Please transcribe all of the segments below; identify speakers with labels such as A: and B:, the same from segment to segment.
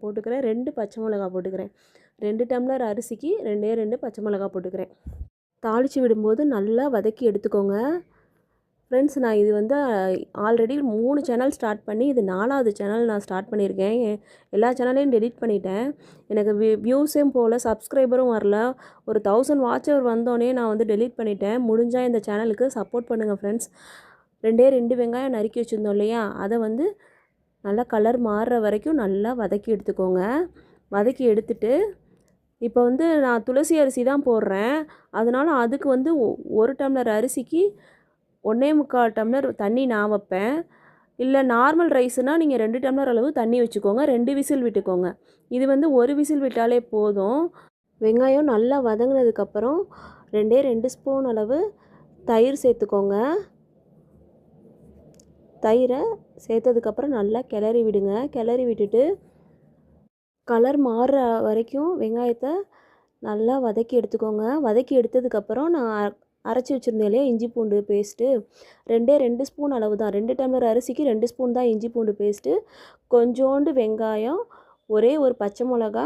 A: போட்டுக்கிறேன். 2 பச்சை மிளகா போட்டுக்கிறேன். 2 டம்ளர் அரிசிக்கு 2 பச்சை மிளகா போட்டுக்கிறேன். தாளித்து விடும்போது நல்லா வதக்கி எடுத்துக்கோங்க. ஃப்ரெண்ட்ஸ், நான் இது வந்து ஆல்ரெடி 3 சேனல் ஸ்டார்ட் பண்ணி இது 4வது சேனல் நான் ஸ்டார்ட் பண்ணியிருக்கேன். எல்லா சேனலையும் டெலிட் பண்ணிட்டேன். எனக்கு வியூஸும் போகல, சப்ஸ்கிரைபரும் வரல. ஒரு 1000 வாட்ச் ஹவர் வந்தோடனே நான் வந்து டெலிட் பண்ணிட்டேன். முடிஞ்சால் இந்த சேனலுக்கு சப்போர்ட் பண்ணுங்கள் ஃப்ரெண்ட்ஸ். 2 வெங்காயம் நறுக்கி வச்சுருந்தோம் இல்லையா, அதை வந்து நல்லா கலர் மாறுற வரைக்கும் நல்லா வதக்கி எடுத்துக்கோங்க. வதக்கி எடுத்துட்டு இப்போ வந்து நான் துளசி அரிசி தான் போடுறேன். அதனால் அதுக்கு வந்து 1 டம்ளர் அரிசிக்கு 1.25 டம்ளர் தண்ணி நான் வைப்பேன். இல்லை நார்மல் ரைஸ்னால் நீங்கள் 2 டம்ளர் அளவு தண்ணி வச்சுக்கோங்க. 2 விசில் விட்டுக்கோங்க. இது வந்து 1 விசில் விட்டாலே போதும். வெங்காயம் நல்லா வதங்கினதுக்கப்புறம் 2 ஸ்பூன் அளவு தயிர் சேர்த்துக்கோங்க. தயிரை சேர்த்ததுக்கப்புறம் நல்லா கிளறி விடுங்க. கிளறி விட்டுட்டு கலர் மாறுற வரைக்கும் வெங்காயத்தை நல்லா வதக்கி எடுத்துக்கோங்க. வதக்கி எடுத்ததுக்கப்புறம் நான் அரைச்சி வச்சுருந்தேன் இல்லையா இஞ்சி பூண்டு பேஸ்ட்டு, 2 ஸ்பூன் அளவு தான். 2 டம்ளர் அரிசிக்கு 2 ஸ்பூன் தான் இஞ்சி பூண்டு பேஸ்ட்டு. கொஞ்சோண்டு வெங்காயம், ஒரே ஒரு பச்சை மிளகா,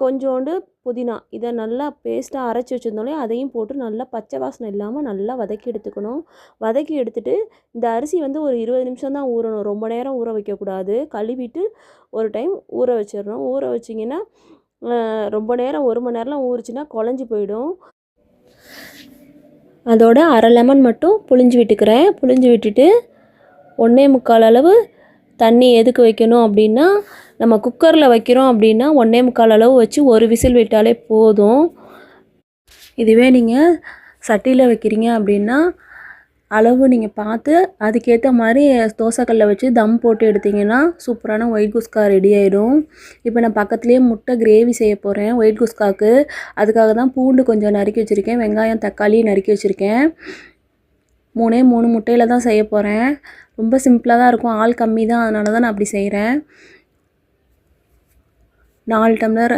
A: கொஞ்சோண்டு புதினா, இதை நல்லா பேஸ்ட்டாக அரைச்சி வச்சுருந்தோம் இல்லையா, அதையும் போட்டு நல்லா பச்சை வாசனை இல்லாமல் நல்லா வதக்கி எடுத்துக்கணும். வதக்கி எடுத்துகிட்டு இந்த அரிசி வந்து ஒரு 20 நிமிஷம் தான் ஊறணும். ரொம்ப நேரம் ஊற வைக்கக்கூடாது. கழுவிட்டு ஒரு டைம் ஊற வச்சிடணும். ஊற வச்சிங்கன்னா ரொம்ப நேரம் 1 மணி நேரம்லாம் ஊறிச்சின்னா குழஞ்சி போயிடும். அதோட அரை லெமன் மட்டும் புழிஞ்சு விட்டுக்கிறேன். புழிஞ்சு விட்டுட்டு 1.25 அளவு தண்ணி எதுக்கு வைக்கணும் அப்படின்னா, நம்ம குக்கரில் வைக்கிறோம் அப்படின்னா 1.25 அளவு வச்சு ஒரு விசில் விட்டாலே போதும். இதுவே நீங்கள் சட்டியில் வைக்கிறீங்க அப்படின்னா அளவு நீங்கள் பார்த்து அதுக்கேற்ற மாதிரி தோசைக்கல்லை வச்சு தம் போட்டு எடுத்திங்கன்னா சூப்பரான ஒயிட் குஸ்கா ரெடி ஆகிடும். இப்போ நான் பக்கத்துலேயே முட்டை கிரேவி செய்ய போகிறேன் ஒயிட் குஸ்காவுக்கு. அதுக்காக தான் பூண்டு கொஞ்சம் நறுக்கி வச்சுருக்கேன், வெங்காயம் தக்காளி நறுக்கி வச்சுருக்கேன். 3 முட்டையில் தான் செய்ய போகிறேன். ரொம்ப சிம்பிளாக தான் இருக்கும், ஆள் கம்மி தான், அதனால தான் நான் அப்படி செய்கிறேன். 4 டம்ளர்